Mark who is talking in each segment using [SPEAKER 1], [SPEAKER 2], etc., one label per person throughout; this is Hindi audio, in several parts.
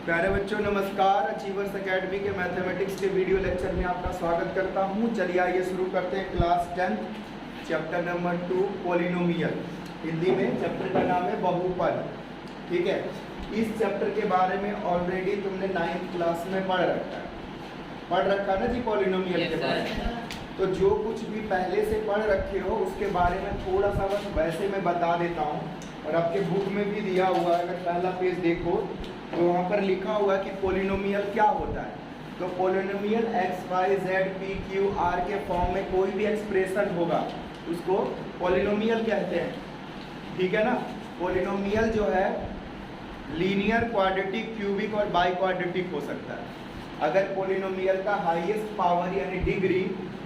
[SPEAKER 1] प्यारे बच्चों नमस्कार। अचीवर्स एकेडमी के मैथमेटिक्स के वीडियो लेक्चर में आपका स्वागत करता हूं। चलिए आइए शुरू करते हैं class 10 chapter number 2 polynomial. Hindi में चैप्टर का नाम है बहुपद। ठीक है, इस चैप्टर के बारे में ऑलरेडी तुमने 9th क्लास में पढ़ रखा ना जी पॉलिनोमियल के बारे में। तो जो कुछ भी पहले से पढ़ रखे हो उसके बारे में थोड़ा सा बस वैसे मैं बता देता हूँ। और आपके बुक में भी दिया हुआ है, अगर पहला पेज देखो तो वहाँ पर लिखा हुआ है कि पॉलिनोमियल क्या होता है। तो polynomial x y z p q r के फॉर्म में कोई भी एक्सप्रेशन होगा उसको पॉलिनोमियल कहते हैं। ठीक है ना। पॉलिनोमियल जो है लीनियर, क्वाड्रेटिक, क्यूबिक और बाई क्वाड्रेटिक हो सकता है। अगर पॉलिनोमियल का हाईएस्ट पावर यानी डिग्री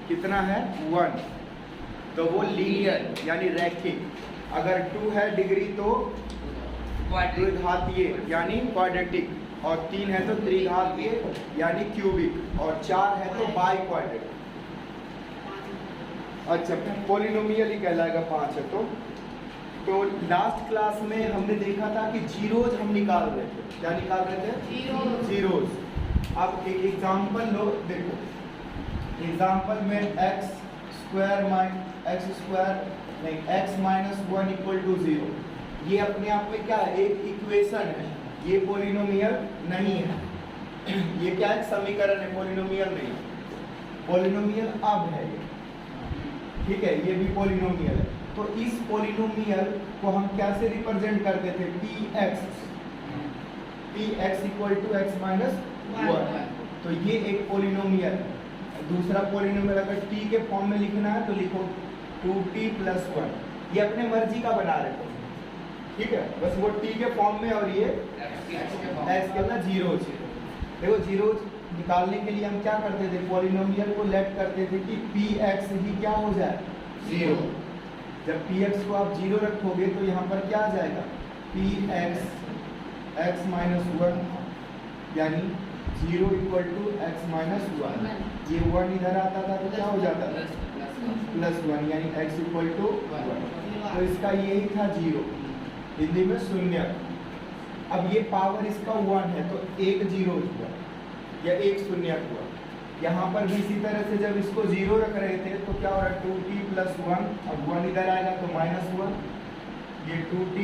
[SPEAKER 1] कितना है 1, तो वो लीनियर यानी रैखिक। अगर 2 है डिग्री तो द्विघातीय यानी क्वाड्रेटिक, और 3 है तो त्रिघातीय यानी क्यूबिक, और 4 है तो बाई क्वाड्रेटिक। अच्छा, पॉलिनोमियल ही कहलाएगा 5 है तो लास्ट क्लास में हमने देखा था कि जीरोज हम निकाल रहे थे। क्या निकाल रहे थे? जीरोज। अब एक एग्जाम्पल लो, देखो एग्जाम्पल में x माइनस 1 इक्वल टू 0, ये अपने आप में क्या है? एक इक्वेशन है। ये पॉलिनोमियल नहीं है। ये क्या है? समीकरण है, पॉलिनोमियल नहीं। पॉलिनोमियल अब है ये। ठीक है, ये भी पॉलिनोमियल है। तो इस पॉलिनोमियल को हम कैसे रिप्रेजेंट करते थे? px equal to x minus 1। तो ये एक पॉलिनोमियल है। दूसरा पॉलिनोमियल अगर t के फॉर्म में लिखना है तो लिखो 2t प्लस 1। ये अपने मर्जी का बना रहे हो। ठीक है, बस वो t के फॉर्म में और ये x के ना जीरोज। देखो जीरोज निकालने के लिए हम क्या करते थे? पॉलिनोमियल को लेट करते थे कि px ही क्या हो जाए? 0। जब px को आप 0 रखोगे तो यहाँ पर क्या आ जाएगा? px x माइनस 1 यानी 0 इक्वल टू x माइनस 1। ये 1 इधर आता था तो क्या हो जाता था? प्लस 1 यानी x इक्वल टू 1। तो इसका यही था 0, हिंदी में शून्य। अब ये पावर इसका 1 है तो एक 0 हुआ या एक शून्य हुआ। यहाँ पर भी इसी तरह से जब इसको 0 रख रहे थे तो क्या हो रहा है? 2t plus 1। अब 1 इधर आएगा तो माइनस 1, ये 2t,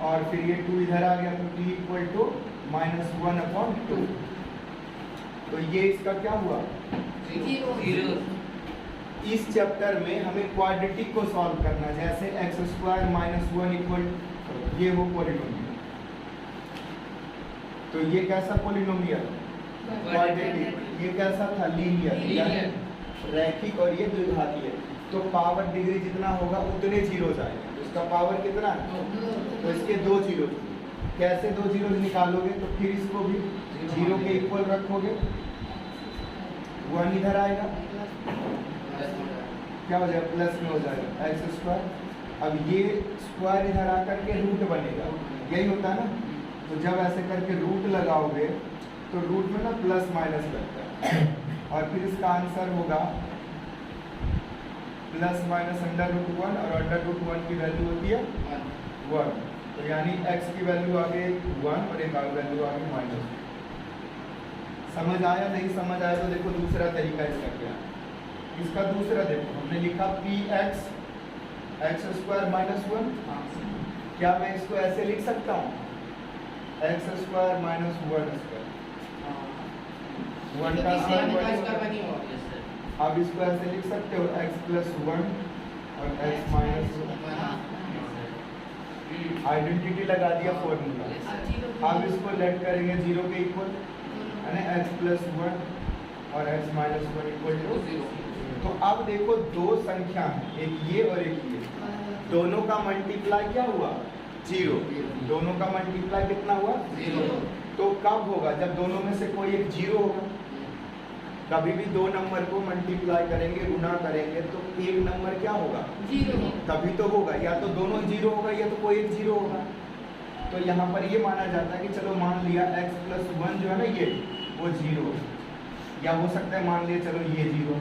[SPEAKER 1] और फिर ये 2 इधर आ गया तो t इक्वल टू माइनस 1/2। तो ये इसका क्या हुआ? 0। इस चैप्टर में हमें क्वाड्रेटिक को सॉल्व करना है, जैसे x² माइनस 1 इक्वल ये वो पॉलिनोमियल। तो ये कैसा पॉलिनोमियल? क्वाड्रेटिक। ये कैसा था? लीनियर रैखिक, और ये द्विघातीय। तो पावर डिग्री जितना होगा उतने जीरोज आएंगे। तो इसका पावर कितना है? तो इसके 2 जीरोज। कैसे 2 जीरोज निकालोगे? तो फिर इसको भी 0 के इक्वल रखोगे, 1 इधर आएगा, क्या हो जाएगा? प्लस में हो जाएगा x²। अब ये स्क्वायर इधर आकर के रूट बनेगा, यही होता है ना। तो जब ऐसे करके रूट लगाओगे तो रूट में ना प्लस माइनस लगता है, और फिर इसका आंसर होगा प्लस माइनस √1, और √1 की वैल्यू होती है 1। तो यानी x की वैल्यू आ गई 1 और एक वैल्यू आ गई -2। समझ आया? नहीं समझ आया तो देखो दूसरा तरीका इसका क्या है। इसका दूसरा देखो, हमने लिखा px x² माइनस 1। क्या मैं इसको ऐसे लिख सकता हूँ? x² minus 1²। 1 का आप इसको ऐसे लिख सकते हो x प्लस 1 और x माइनस 1। आइडेंटिटी लगा दिया फॉर्मूला। आप इसको लेट करेंगे 0 के इक्वल, यानी x प्लस 1 और x माइनस 1 इक्वल टू 0। तो अब देखो दो संख्या है, एक ये और एक ये, दोनों का मल्टीप्लाई क्या हुआ? 0। दोनों का मल्टीप्लाई कितना हुआ? 0। तो कब होगा? जब दोनों में से कोई एक 0 होगा। कभी भी दो नंबर को मल्टीप्लाई करेंगे, गुना करेंगे, तो एक नंबर क्या होगा? 0। तभी तो होगा, या तो दोनों 0 होगा या तो कोई एक 0 होगा। तो यहाँ पर ये माना जाता है कि चलो मान लिया x प्लस 1 जो है ना ये, वो 0, या हो सकता है मान लिया चलो ये 0।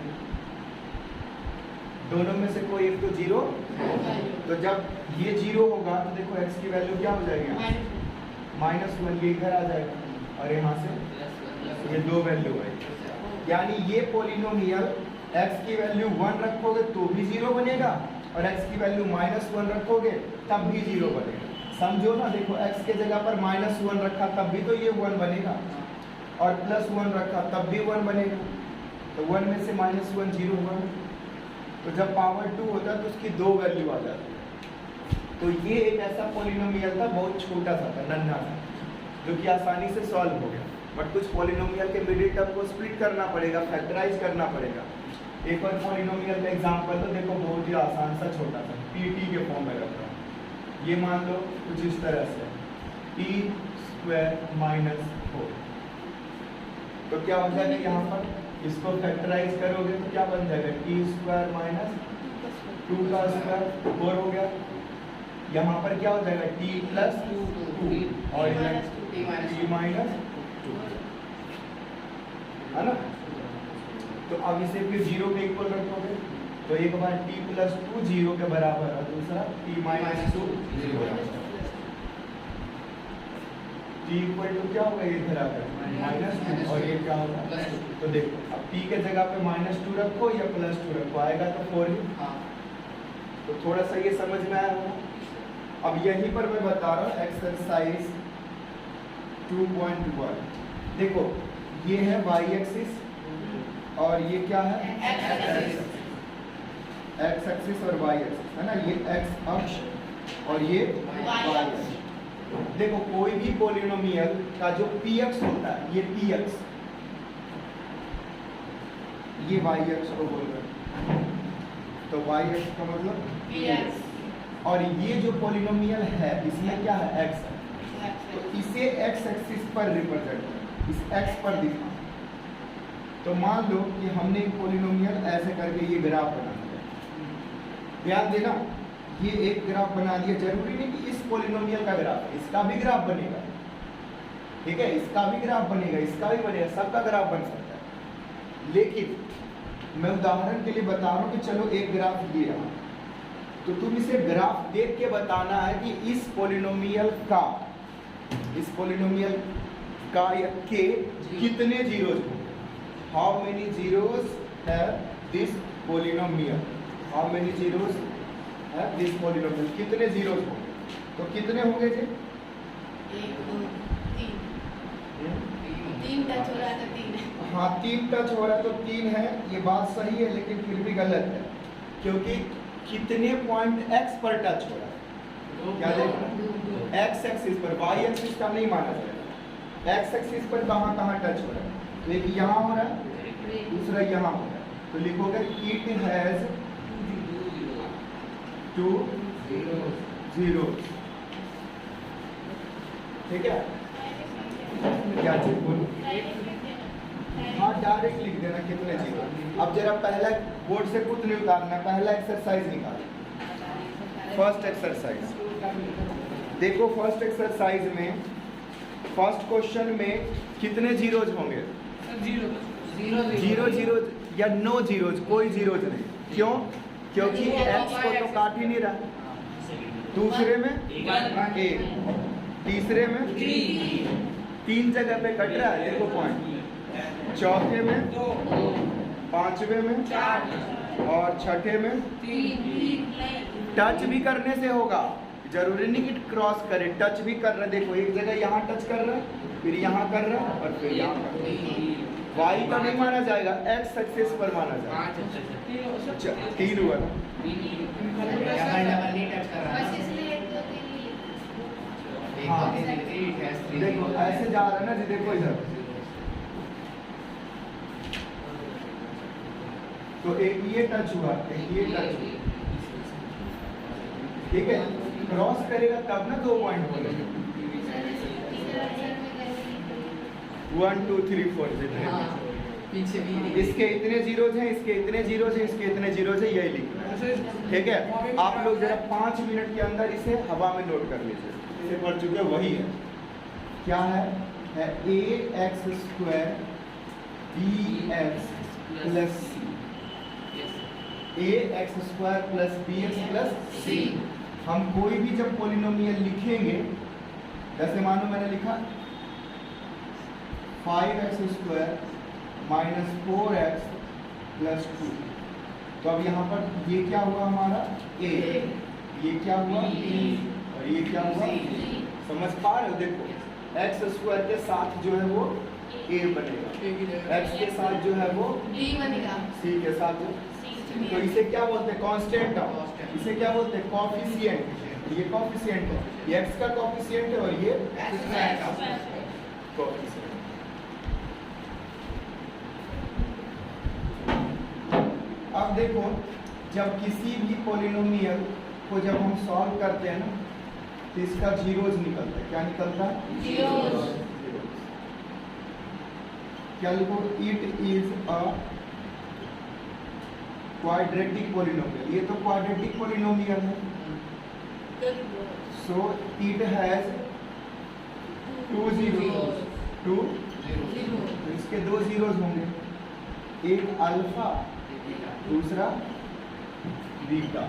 [SPEAKER 1] दोनों में से कोई एक तो 0। तो जब ये 0 होगा तो देखो x की वैल्यू क्या हो जाएगी? -1, ये इधर आ जाएगा, और यहाँ से ये 2 वैल्यू आई, यानी ये पॉलिनोमियल x की वैल्यू 1 रखोगे तो भी 0 बनेगा और x की वैल्यू -1 रखोगे तब भी 0 बनेगा। समझो ना, देखो x के जगह पर -1 रखा तब भी तो ये 1 बनेगा और +1 रखा तब भी 1 बनेगा, तो 1 में से -1 0 हुआ। तो जब पावर 2 होता है तो उसकी 2 वैल्यू आ जाती है। तो ये एक ऐसा पॉलिनोमियल था, बहुत छोटा सा था, नन्हा था, जो कि आसानी से सॉल्व हो गया। बट कुछ पॉलिनोमियल के मिडिल टर्म को स्प्लिट करना पड़ेगा, फैक्टराइज करना पड़ेगा। एक और पॉलिनोमियल का एग्जांपल तो देखो, बहुत ही आसान सा छोटा सा pt के फॉर्म में रखा हूँ। ये मान लो कुछ इस तरह से t² -4, तो क्या हो जाएगा यहाँ पर, इसको फैक्टराइज करोगे तो क्या बन जाएगा, t² -2 का स्क्वायर 4 हो गया। यहाँ पर क्या हो जाएगा, t + 2 और t -2, है ना। तो अब इसे फिर 0 के इक्वल रखोगे तो एक बार t + 2 0 के बराबर और दूसरा t - 2 0 t = क्या होगा, ये इधर आकर -2 और ये क्या होगा। तो देखो अब t के जगह पे -2 रखो या +2 रखो, आएगा तो 4 ही। तो थोड़ा सा ये समझ में आया होगा। अब यहीं पर मैं बता रहा हूँ एक्सरसाइज 2.1, देखो ये है y एक्सिस और ये क्या है, x एक्सिस और y एक्सिस, है ना। ये x अक्ष और ये y अक्ष। देखो कोई भी पॉलिनोमियल का जो px होता है, ये px, ये y अक्ष को बोल रहे हैं, तो y अक्ष का मतलब px, और ये जो पॉलिनोमियल है इसमें क्या है, x है, तो इसे x एक्सिस पर रिप्रेजेंट कर, इस x पर दिखा। तो मान लो कि हमने एक पॉलिनोमियल ऐसे करके ये ग्राफ बना दिया, ध्यान देना, ये एक ग्राफ बना दिया। जरूरी नहीं कि इस पॉलिनोमियल का ग्राफ है, इसका भी ग्राफ बनेगा, ठीक है, इसका भी ग्राफ बनेगा, इसका भी बनेगा, सबका ग्राफ बन सकता है। लेकिन मैं उदाहरण के लिए बता रहा हूँ कि चलो एक ग्राफ ये रहा, तो तुम इसे ग्राफ देख के बताना है कि इस पॉलिनोमियल का या के कितने जीरोज होंगे। How many zeros have this polynomial, how many zeros have this polynomial, कितने जीरोज होंगे। तो कितने होंगे जी,
[SPEAKER 2] 1 2 3 टच हो रहा है तो 3 है।
[SPEAKER 1] हाँ 3 टच हो रहा है तो 3 है, ये बात सही है, लेकिन फिर भी गलत है, क्योंकि कितने पॉइंट x पर टच हो रहा है, क्या देखना, x एक्सिस पर, y एक्सिस का नहीं माना जाएगा, x एक्सिस पर कहाँ कहाँ टच हो रहा है। तो एक यहाँ हो रहा है, दूसरा यहाँ हो रहा है, तो लिखोगे इट हैज 2 zeros, ठीक है। क्या चीज बोलो, हाँ डायरेक्ट लिख देना कितने जीरो। अब जरा पहला बोर्ड से कुछ नहीं उतारना, पहला एक्सरसाइज निकालो, फर्स्ट एक्सरसाइज देखो। फर्स्ट एक्सरसाइज में फर्स्ट क्वेश्चन में कितने जीरोज होंगे, 0 0 या नो जीरोज, कोई जीरोज नहीं। क्यों, क्योंकि x को तो काट ही नहीं रहा। दूसरे में 1, तीसरे में 3 जगह पे कट रहा है, देखो पॉइंट, चौथे में 2, पांचवे में 4 और छठे में 3। टच भी करने से होगा, जरूरी नहीं कि क्रॉस करे, टच भी कर रहा है। देखो एक जगह यहाँ टच कर रहा है, फिर यहाँ कर रहा है और फिर यहाँ कर रहा है। y का नहीं माना जाएगा, x एक्सिस पर माना जाएगा। 3 हुआ ना, हाँ देखो ऐसे जा रहा है ना जी, देखो इधर, तो एक ये टच हुआ, एक ये टच हुआ, ठीक है। क्रॉस करेगा तब ना 2 पॉइंट बोलेंगे, 1 2 3 4
[SPEAKER 3] पीछे भी
[SPEAKER 1] इसके इतने जीरोज हैं, इसके इतने जीरोज हैं, इसके इतने जीरोज हैं, यही लिखना है, ठीक है। आप लोग जरा 5 मिनट के अंदर इसे हवा में नोट कर लीजिए, इसे पढ़ चुके हैं, वही है, क्या है ax square bx plus ax square plus bx plus c। हम कोई भी जब पॉलिनोमियल लिखेंगे, जैसे मानो मैंने लिखा 5x² माइनस 4x प्लस 2। तो अब यहाँ पर ये क्या हुआ हमारा a, ये क्या हुआ
[SPEAKER 2] B,
[SPEAKER 1] और ये क्या हुआ
[SPEAKER 2] C।
[SPEAKER 1] समझ पा रहे हो? देखो x² के साथ जो है वो a बनेगा, x के साथ जो है वो
[SPEAKER 2] D बनेगा।
[SPEAKER 1] c के साथ जो, तो इसे क्या बोलते हैं? Constant term. इसे क्या बोलते हैं? कोएफिशिएंट। ये कोएफिशिएंट है, ये x का कोएफिशिएंट है और ये कोएफिशिएंट। अब देखो जब किसी भी पॉलिनोमियल को जब हम सॉल्व करते हैं ना तो इसका जीरोज निकलता है। क्या निकलता है?
[SPEAKER 2] जीरोज।
[SPEAKER 1] क्या लिखो? It is a quadratic polynomial. ये तो क्वाड्रेटिक पॉलिनोमियल है, so it has two zeros. Two, तो इसके दो जीरोज होंगे, एक अल्फा दूसरा बीटा।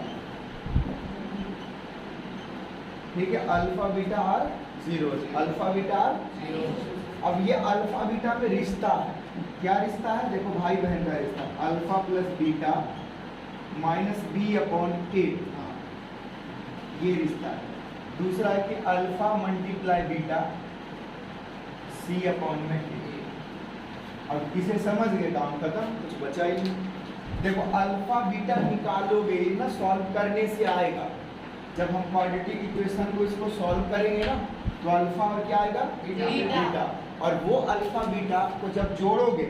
[SPEAKER 1] ठीक है, alpha beta are zeros, alpha beta are. अब ये अल्फा बीटा में रिश्ता है, क्या रिश्ता है? देखो भाई बहन का रिश्ता, alpha plus beta minus B upon A, ये रिश्ता है। दूसरा है कि alpha multiply beta C upon में ए। अब इसे समझ गए, काम खत्म, कुछ बचा ही नहीं। देखो अल्फा बीटा निकालोगे ना, सॉल्व करने से आएगा। जब हम क्वाड्रेटिक इक्वेशन को इसको सॉल्व करेंगे ना तो अल्फा और क्या आएगा? बीटा। और वो अल्फा बीटा को जब जोड़ोगे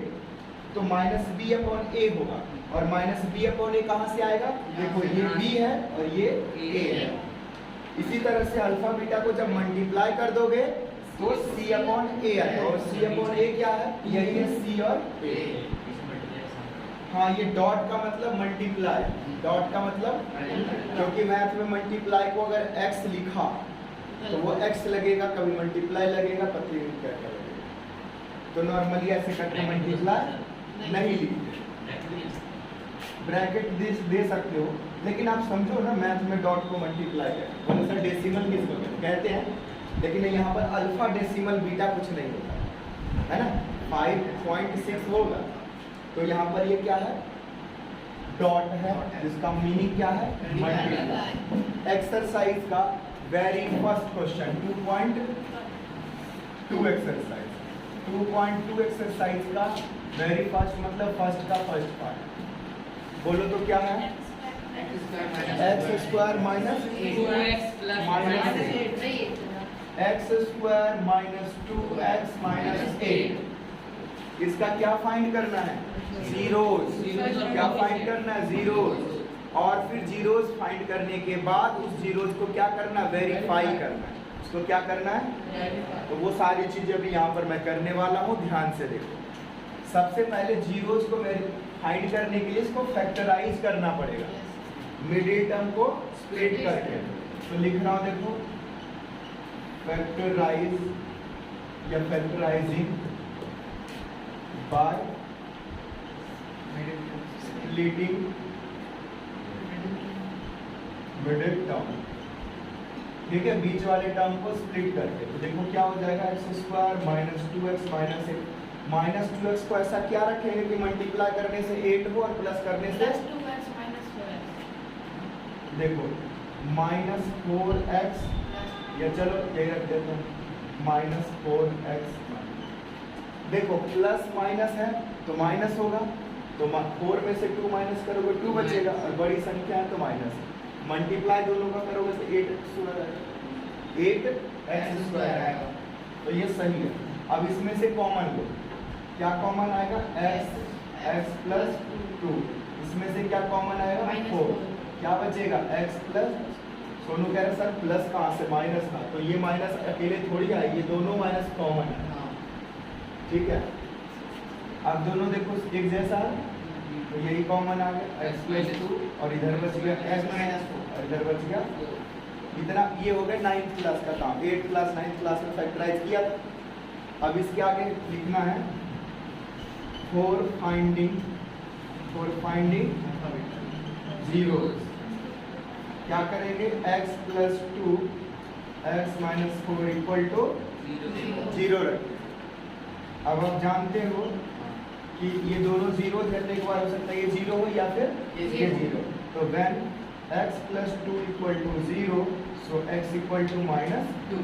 [SPEAKER 1] तो माइनस बी अपॉन ए होगा, और माइनस बी अपॉन ए कहाँ से आएगा? देखो ये बी है और ये ए है। इसी तरह से अल्फा बीटा को जब मल्टीप्लाई कर दोगे तो सी अपॉन ए आएगा, और सी अपॉन ए क्या है? यही है सी और ए। हाँ, ये डॉट का मतलब मल्टीप्लाई, डॉट का मतलब, क्योंकि मैथ में मल्टीप्लाई को अगर x लिखा तो वो x लगेगा, कभी मल्टीप्लाई लगेगा, पता नहीं क्या लगेगा। तो नॉर्मली ऐसे करके मल्टीप्लाई नहीं लिखते, ब्रैकेट दे सकते हो, लेकिन आप समझो ना मैथ में डॉट को मल्टीप्लाई है, सर डेसिमल किसको कहते हैं, लेकिन यहाँ पर अल्फा डेसिमल बीटा कुछ नहीं होता है ना, 5.6 होगा। तो यहाँ पर ये क्या है? डॉट है, जिसका मीनिंग क्या है? मल्टीप्लाई। एक्सरसाइज का very first question 2.2 exercise, 2.2 exercise का वेरी फर्स्ट मतलब फर्स्ट का फर्स्ट पार्ट, बोलो तो क्या है? x² minus
[SPEAKER 3] 2x
[SPEAKER 1] minus x² minus 2x minus 8। इसका क्या फाइंड करना है? जीरोज। क्या फाइंड करना है? जीरोज। और फिर जीरोज फाइंड करने के बाद उस जीरोज को क्या करना है? वेरीफाई करना है। उसको क्या करना है? तो वो सारी चीजें भी यहाँ पर मैं करने वाला हूँ, ध्यान से देखो। सबसे पहले जीरोज को फाइंड करने के लिए इसको फैक्टराइज करना पड़ेगा, मिडिल टर्म को स्प्लिट करके। तो लिख रहा हूँ, देखो फैक्टराइज या factorising by splitting middle term. ठीक है, बीच वाले टर्म को स्प्लिट करके। तो देखो क्या हो जाएगा? x² minus 2x minus 8। Minus 2x को ऐसा क्या रखेंगे कि मल्टीप्लाई करने से 8 हो और प्लस करने से देखो माइनस 4x, या चलो ये रख देते हैं माइनस 4x। देखो प्लस माइनस है तो माइनस होगा, तो 4 में से 2 माइनस करोगे 2 बचेगा, और बड़ी संख्या है तो माइनस। मल्टीप्लाई दोनों का करोगे तो 8x² आएगा, तो ये सही है। अब इसमें से कॉमन लो, क्या कॉमन आएगा? x plus 2। इसमें से क्या कॉमन आएगा? 4। क्या बचेगा? x प्लस, सोनू कह रहे सर प्लस कहाँ से? माइनस का, तो ये माइनस अकेले थोड़ी है, ये दोनों माइनस कॉमन है। ठीक है, अब दोनों देखो एक जैसा है, तो यही कॉमन आ गया x प्लस 2, और इधर बच गया x माइनस 4, और इधर बच गया इतना। ये हो गया 9th क्लास का काम, 8th क्लास 9th क्लास में फैक्टराइज किया था। अब इसके आगे लिखना है फॉर फाइंडिंग जीरोज। क्या करेंगे? x plus 2 x minus 4 equal to 0 रखें। अब आप जानते हो कि ये दोनों जीरो है, तो एक बार हो सकता है ये जीरो हो या फिर
[SPEAKER 3] ये
[SPEAKER 1] ये
[SPEAKER 3] zero।
[SPEAKER 1] जीरो। तो when x plus 2 equal to 0, so x equal to minus
[SPEAKER 3] 2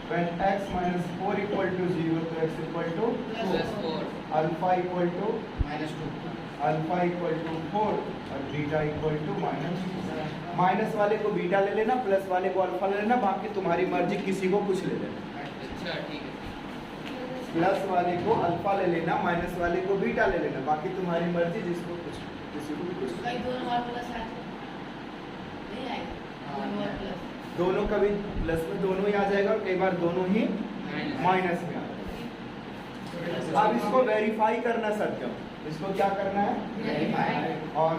[SPEAKER 1] when x minus 4 equal to 0, तो x equal to
[SPEAKER 2] Plus
[SPEAKER 3] 4
[SPEAKER 1] alpha equal to
[SPEAKER 3] -2
[SPEAKER 1] 4 और beta equal to minus. Minus वाले को बीटा ले लेना, प्लस वाले को अल्फा ले लेना, बाकी तुम्हारी मर्जी, किसी को कुछ ले लेना।
[SPEAKER 3] अच्छा ठीक है।
[SPEAKER 1] प्लस वाले को अल्फा ले लेना, माइनस वाले को बीटा ले लेना, बाकी तुम्हारी मर्जी, जिसको कुछ, किसी को भी कुछ।
[SPEAKER 2] कई दोनों और प्लस आ जाए नहीं आएगा, दोनों और प्लस।
[SPEAKER 1] दोनों कभी प्लस में दोनों ही आ जाएगा और कई बार दोनों ही माइनस में आ जाएगा। अब इसको वेरीफाई करना सत्यम, इसको क्या करना है?
[SPEAKER 3] वेरीफाई।
[SPEAKER 1] और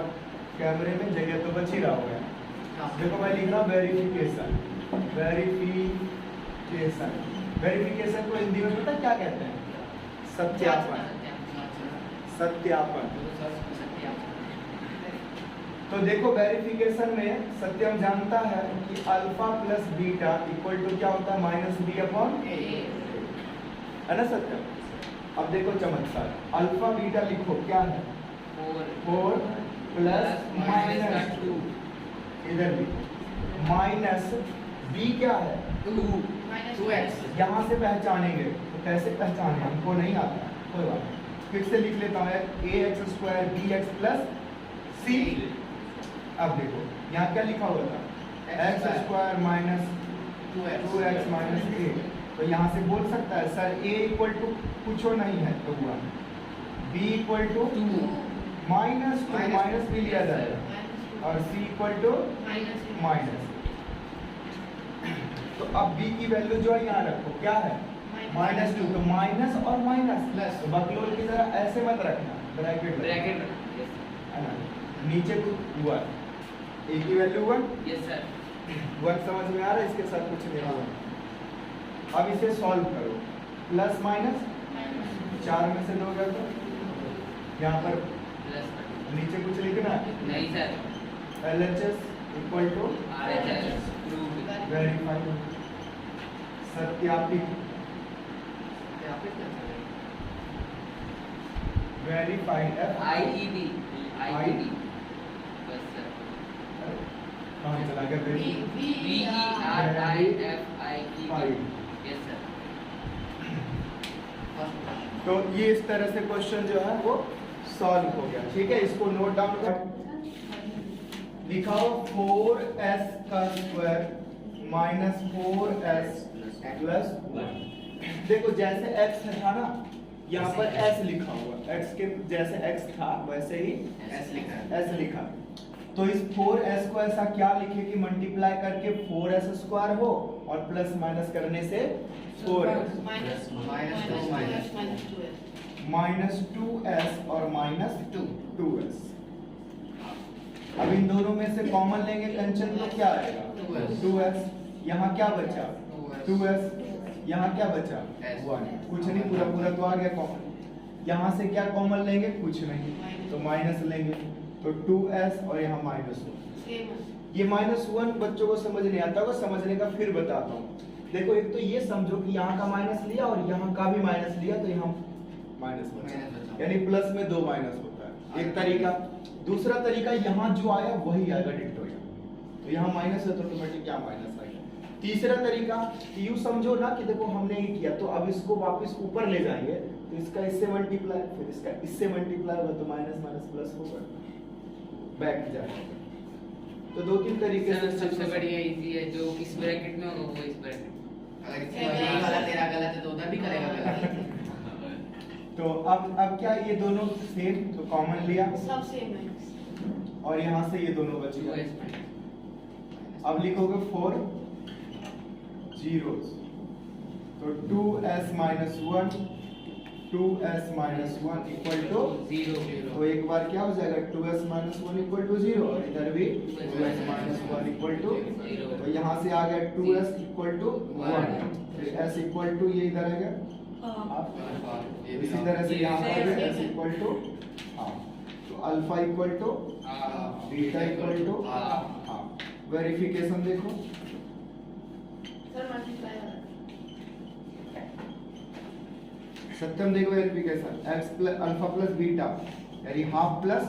[SPEAKER 1] कैमरे में जगह तो बच ही रहा होगा। देखो मैं लिख रहा हूँ वेरिफिकेशन। वेरिफिकेशन, वेरिफिकेशन को हिंदी में पता है क्या कहते हैं? सत्यापन। सत्यापन। तो देखो वेरिफिकेशन में सत्यम जानता है कि alpha plus beta equal to क्या होता है? माइनस बी अपॉन, है ना सत्यम? अब देखो चमत्कार, अल्फा बीटा लिखो क्या है? 4 प्लस माइनस 2, इधर लिखो माइनस बी क्या है?
[SPEAKER 3] 2x।
[SPEAKER 1] यहाँ से पहचानेंगे, तो कैसे पहचाने? हमको नहीं आता, कोई बात नहीं, फिर से लिख लेता हूँ, A X square B X plus C. अब देखो यहाँ क्या लिखा हुआ था? X square minus 2x minus A. तो यहाँ से बोल सकता है सर a इक्वल टू कुछ नहीं है तो हुआ, b equal to minus two, minus भी लिया जाएगा, और c इक्वल टू माइनस। तो अब b की वैल्यू जो है यहाँ रखो, क्या है? माइनस 2, तो माइनस और माइनस
[SPEAKER 3] प्लस।
[SPEAKER 1] तो बकलोल की तरह ऐसे मत रखना, ब्रैकेट
[SPEAKER 3] ब्रैकेट।
[SPEAKER 1] है ना, नीचे कुछ हुआ, a की वैल्यू 1,
[SPEAKER 3] यस सर।
[SPEAKER 1] 1 समझ में आ रहा है? इसके साथ कुछ नहीं हुआ। अब इसे सॉल्व करो, प्लस माइनस 4 में से 2 गया तो यहाँ पर
[SPEAKER 3] प्लस
[SPEAKER 1] नीचे कुछ लिखना है?
[SPEAKER 3] नहीं sir.
[SPEAKER 1] LHS equal to
[SPEAKER 3] RHS prove.
[SPEAKER 1] Verify, सत्यापित, वेरीफाइड
[SPEAKER 3] IED IED बस सर।
[SPEAKER 1] कहाँ चला गया?
[SPEAKER 3] VERIFIED
[SPEAKER 1] फाइड।
[SPEAKER 3] Yes sir.
[SPEAKER 1] तो ये इस तरह से क्वेश्चन जो है वो सॉल्व हो गया। ठीक है, इसको नोट डाउन कर लिखाओ, 4s का स्क्वायर माइनस 4s प्लस 1। देखो जैसे x था ना, यहाँ पर s लिखा हुआ, x के जैसे x था वैसे ही s लिखा। तो इस 4s को ऐसा क्या लिखे कि मल्टीप्लाई करके 4s स्क्वायर हो और प्लस माइनस करने से 4s, माइनस 2s और माइनस 2s। अब इन दोनों में से कॉमन लेंगे कंचन, तो क्या आएगा? 2s। यहाँ क्या बचा? 2s। यहाँ क्या बचा? 1। कुछ नहीं, पूरा पूरा तो आ गया कॉमन। यहाँ से क्या कॉमन लेंगे? कुछ नहीं, तो माइनस लेंगे, तो 2s और यहाँ -1। ये -1 बच्चों को समझ नहीं आता होगा, समझने का फिर बताता हूँ। देखो एक तो ये समझो कि यहाँ का माइनस लिया और यहाँ का भी माइनस लिया, तो यहाँ माइनस बचा, यानी प्लस में 2 माइनस होता है, एक तरीका। दूसरा तरीका, यहाँ जो आया वही आएगा डिट्टो, तो यहाँ माइनस है तो ऑटोमेटिक यहाँ माइनस आएगा। तीसरा तरीका यूँ समझो ना कि देखो हमने ये किया, तो अब इसको वापस ऊपर ले जाएंगे, तो इसका इससे मल्टीप्लाई, फिर इसका इससे मल्टीप्लाई होगा, तो माइनस माइनस प्लस होगा, बैक जाएगा। तो 2-3 तरीके से
[SPEAKER 3] सबसे बढ़िया इजी है, जो इस ब्रैकेट में होगा वो इस ब्रैकेट में।
[SPEAKER 2] अगर तेरा गलत है तो उधर भी करेगा गलत।
[SPEAKER 1] तो अब क्या ये दोनों सेम, तो कॉमन लिया
[SPEAKER 2] सब सेम है।
[SPEAKER 1] और यहाँ से ये दोनों बच गए। अब लिखोगे 4 zeros, तो 2s minus 1 इक्वल टू
[SPEAKER 3] 0
[SPEAKER 1] तो एक बार क्या हो जाएगा? 2s minus 1 इक्वल टू 0, और इधर भी 2s minus 1 इक्वल टू 0। तो यहाँ से आ गया 2s इक्वल टू 1, फिर s इक्वल टू ये इधर आ गया, इसी तरह से यहाँ पर भी s इक्वल टू हाफ, तो alpha equal to beta equal to half. Verification देखो,
[SPEAKER 2] सर मल्टीप्लाई वाला
[SPEAKER 1] सत्यम देखो verification x plus alpha plus beta यानी हाफ प्लस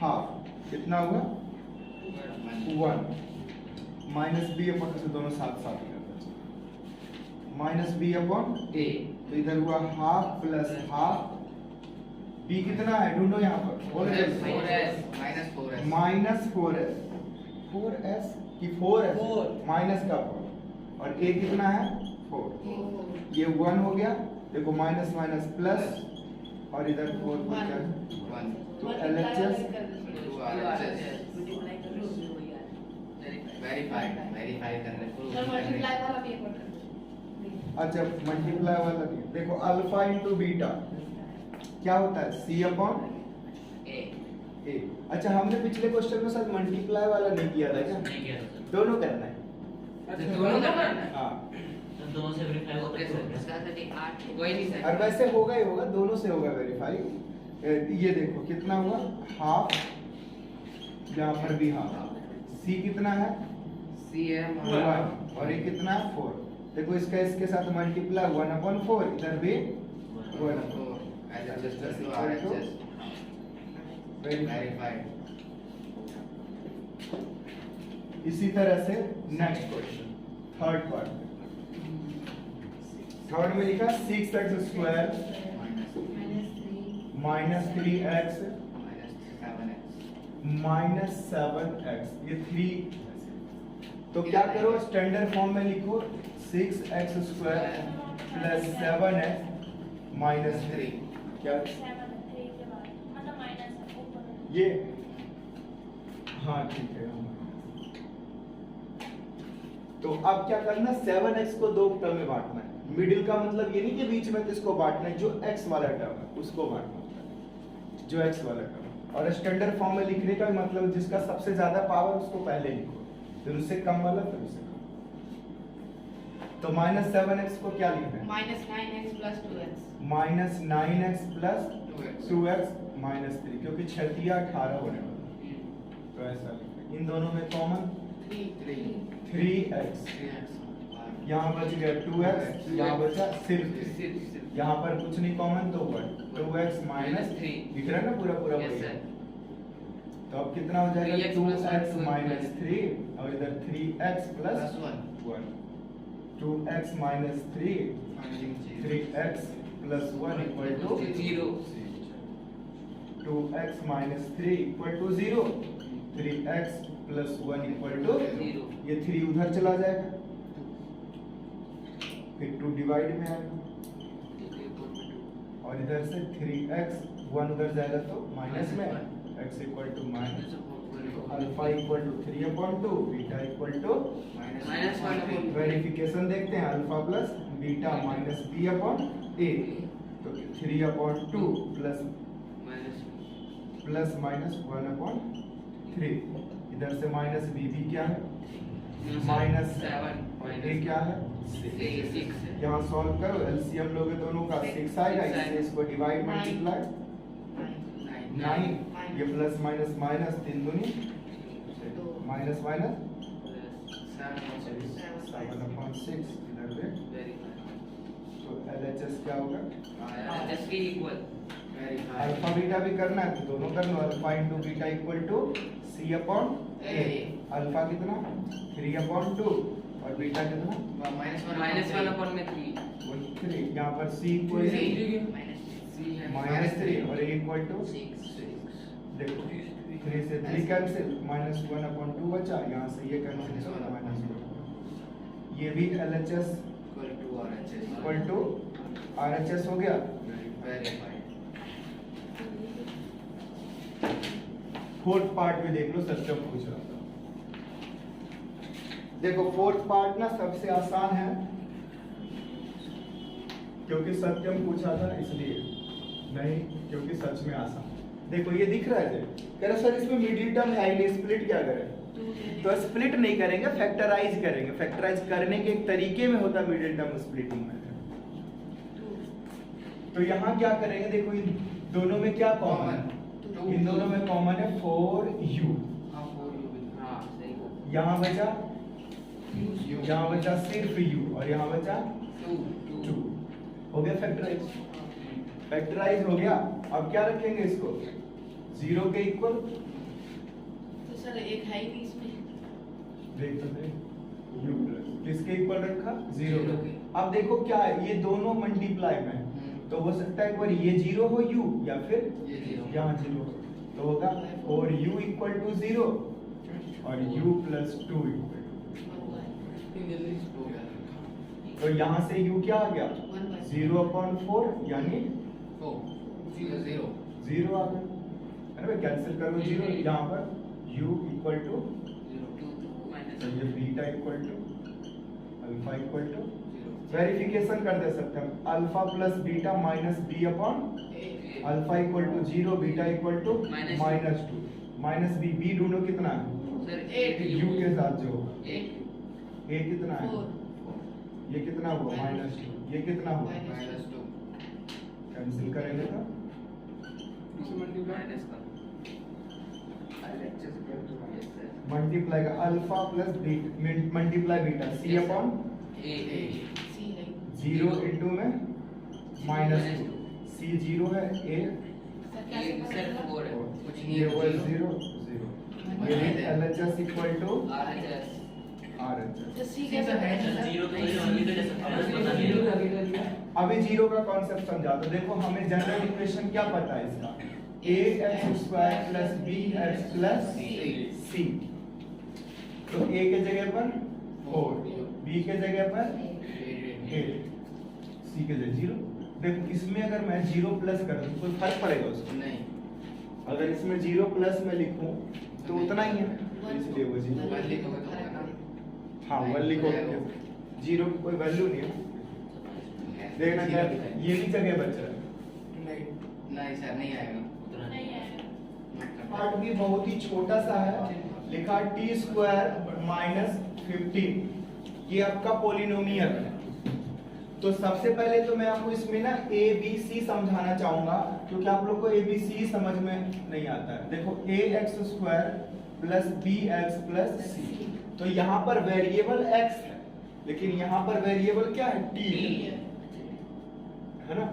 [SPEAKER 1] हाफ कितना हुआ 1 माइनस बी अपॉन से दोनों साथ साथ माइनस बी अपॉन ए तो इधर हुआ हाफ प्लस हाफ बी कितना है ढूंढो यहाँ पर माइनस 4s की 4s माइनस का 4 और a कितना है 4 ये 1 हो गया देखो माइनस माइनस प्लस और इधर 4 को क्या है तो LHS
[SPEAKER 4] वेरीफाई कर रहे
[SPEAKER 2] सर मल्टीप्लाई वाला पेपर कर
[SPEAKER 1] अच्छा मल्टीप्लाई वाला भी देखो अल्फा इंटू बीटा क्या होता है c अपॉन
[SPEAKER 3] ए
[SPEAKER 1] a अच्छा हमने पिछले क्वेश्चन में शायद मल्टीप्लाई वाला नहीं किया था क्या
[SPEAKER 3] नहीं किया था
[SPEAKER 1] दोनों करना है
[SPEAKER 3] सर दोनों करना है
[SPEAKER 1] हाँ
[SPEAKER 5] तो दोनों से वेरीफाई होगा
[SPEAKER 3] ओके सर
[SPEAKER 4] इसका 8
[SPEAKER 3] कोई नहीं सर
[SPEAKER 1] और वैसे होगा ही होगा दोनों से होगा वेरीफाई ये देखो कितना हुआ हाफ यहाँ पर भी हाफ c कितना है
[SPEAKER 4] सी है
[SPEAKER 1] 1 और ये कितना है 4 देखो इसका इसके साथ मल्टीप्लाई 1/4 इधर भी 1
[SPEAKER 4] वेरीफाइड
[SPEAKER 1] इसी तरह से next question third part third में लिखा 6x square minus 3x minus 7x ये 3 तो क्या करो स्टैंडर्ड फॉर्म में लिखो 6x square plus 7x minus 3 क्या ये हाँ ठीक है तो अब क्या करना 7x को दो टर्म में बांटना है मिडिल का मतलब ये नहीं कि बीच में किसको बांटना है जो x वाला टर्म है उसको बांटना होता है जो x वाला टर्म और स्टैंडर्ड फॉर्म में लिखने का मतलब जिसका सबसे ज्यादा पावर उसको पहले लिखो फिर उससे कम वाला फिर उससे कम तो माइनस 7x को क्या लिखना है
[SPEAKER 2] -9x + 2x
[SPEAKER 1] minus 9x plus 2x minus 3 क्योंकि 6 × 18 होने वाला तो ऐसा लिखना इन दोनों में कॉमन 3x यहाँ बच गया 2x यहाँ बचा सिर्फ यहाँ पर कुछ नहीं कॉमन तो 1 2x माइनस 3 दिख रहा है ना पूरा पूरा
[SPEAKER 3] यस
[SPEAKER 1] वही है।
[SPEAKER 3] सर
[SPEAKER 1] तो अब कितना हो जाएगा
[SPEAKER 3] 3x plus
[SPEAKER 1] 2x
[SPEAKER 3] 1
[SPEAKER 1] माइनस 3 और इधर 3x plus 1 2x minus 3 3x plus 1 equal to
[SPEAKER 3] 0
[SPEAKER 1] 2x minus 3 equal to 0 3x plus 1 equal to
[SPEAKER 3] 0
[SPEAKER 1] ये 3 उधर चला जाएगा फिर 2 डिवाइड में आएगा और इधर से 3x 1 उधर जाएगा तो माइनस में x equal to minus alpha equal to 3/2 beta equal to
[SPEAKER 3] -1/2
[SPEAKER 1] verification देखते हैं alpha plus beta minus b/a तो 3/2 प्लस माइनस 1/3 इधर से माइनस b भी क्या है माइनस
[SPEAKER 3] 7
[SPEAKER 1] a क्या है
[SPEAKER 3] 6
[SPEAKER 1] यहाँ सॉल्व करो एलसीएम लोगे दोनों का 6 आएगा इससे इसको डिवाइड मल्टीप्लाई 9 ये प्लस माइनस माइनस 3 दूनी माइनस माइनस 7/6 इधर पे तो एलएचएस क्या होगा
[SPEAKER 3] जस्ट की इक्वल
[SPEAKER 1] अल्फा बीटा भी करना है तो दोनों कर लो alpha into beta equal to c upon a alpha कितना 3/2 और बीटा कितना
[SPEAKER 3] -1/3
[SPEAKER 1] यहाँ पर c इक्वल -3 और a इक्वल टू देखो 3 से 3 कैंसिल -1/2 बचा यहाँ से ये कैंसिल होगा -1 ये भी LHS इक्वल टू RHS हो गया फोर्थ पार्ट में देख लो सत्यम पूछ रहा था देखो फोर्थ पार्ट ना सबसे आसान है क्योंकि सत्यम पूछा था इसलिए नहीं क्योंकि सच में आसान देखो ये दिख रहा है कह रहा सर इसमें मिडिल टर्म है ही नहीं स्प्लिट क्या करें तो स्प्लिट नहीं करेंगे फैक्टराइज करेंगे फैक्टराइज करने के एक तरीके में होता है मिडिल टर्म स्प्लिटिंग मेथड तो यहाँ क्या करेंगे देखो इन दोनों में क्या कॉमन है इन दोनों में कॉमन है 4u यहाँ बचा यहाँ बचा सिर्फ u और यहाँ बचा 2 हो गया फैक्टराइज, फैक्टराइज हो गया। अब क्या रखेंगे इसको 0 के इक्वल,
[SPEAKER 2] तो सर एक है ही नहीं इसमें।
[SPEAKER 1] देख सकते हैं u प्लस किसके इक्वल रखा 0
[SPEAKER 3] 0
[SPEAKER 1] के।
[SPEAKER 3] के।
[SPEAKER 1] अब देखो क्या है, ये दोनों मल्टीप्लाई में है, तो हो सकता है एक बार ये 0 हो u या फिर
[SPEAKER 4] ये 0
[SPEAKER 1] यहाँ 0 हो, तो होगा और u इक्वल टू 0 और u प्लस 2 इक्वल, तो यहाँ से u क्या आ गया 0/4 यानी 0 आ गया, है ना भाई, कैंसिल करो 0, यहाँ पर u इक्वल टू, तो ये beta equal to alpha equal to, verification कर दे सकते हैं, alpha plus beta minus B upon alpha equal to 0, beta equal to -2 minus B, B ढूंढो कितना है
[SPEAKER 3] सर
[SPEAKER 1] u के साथ जो होगा,
[SPEAKER 3] 8
[SPEAKER 1] a कितना है,
[SPEAKER 2] 4
[SPEAKER 1] ये कितना हुआ -2, ये कितना हुआ,
[SPEAKER 2] -2
[SPEAKER 1] कैंसिल करेंगे तो
[SPEAKER 3] माइनस का
[SPEAKER 1] मल्टीप्लाई का alpha plus multiply beta C upon
[SPEAKER 3] ए
[SPEAKER 2] सी है
[SPEAKER 1] 0 इनटू में -2, सी 0 है a
[SPEAKER 2] सर क्या से पता
[SPEAKER 3] सर
[SPEAKER 2] चला?
[SPEAKER 3] 4 है
[SPEAKER 4] कुछ नहीं
[SPEAKER 1] ये
[SPEAKER 4] है,
[SPEAKER 1] हुआ
[SPEAKER 4] 0
[SPEAKER 1] 0 ये LHS equal to
[SPEAKER 3] RHS
[SPEAKER 1] RHS।
[SPEAKER 2] तो सी कैसे पता चला?
[SPEAKER 5] जीरो तो ये ओनली का जैसा पता नहीं
[SPEAKER 1] अभी 0 का कॉन्सेप्ट समझा, तो देखो हमें जनरल इक्वेशन क्या पता है इसका, ax² plus bx plus c, तो a के जगह पर 4, b के जगह पर 8, c के जगह 0। देखो इसमें अगर मैं 0 प्लस कर दूं तो कोई फर्क पड़ेगा उसको,
[SPEAKER 4] नहीं,
[SPEAKER 1] अगर इसमें 0 प्लस में लिखूं तो उतना ही है, इसलिए वो 0,
[SPEAKER 4] वन लिखोगे तो होगा ना।
[SPEAKER 1] हाँ 1 लिखो, 0 की कोई वैल्यू नहीं है। देखना क्या ये भी जगह बच रहा है,
[SPEAKER 4] नहीं सर, नहीं आएगा।
[SPEAKER 2] नहीं है
[SPEAKER 1] पार्ट भी बहुत ही छोटा सा है, लिखा t² माइनस 15, ये आपका पोलिनोमियल है। तो सबसे पहले तो मैं आपको इसमें ना a b c समझाना चाहूंगा, क्योंकि आप लोग को a b c समझ में नहीं आता है। देखो ax² plus bx plus c, तो यहाँ पर वेरिएबल x है, लेकिन यहाँ पर वेरिएबल क्या है t है ना,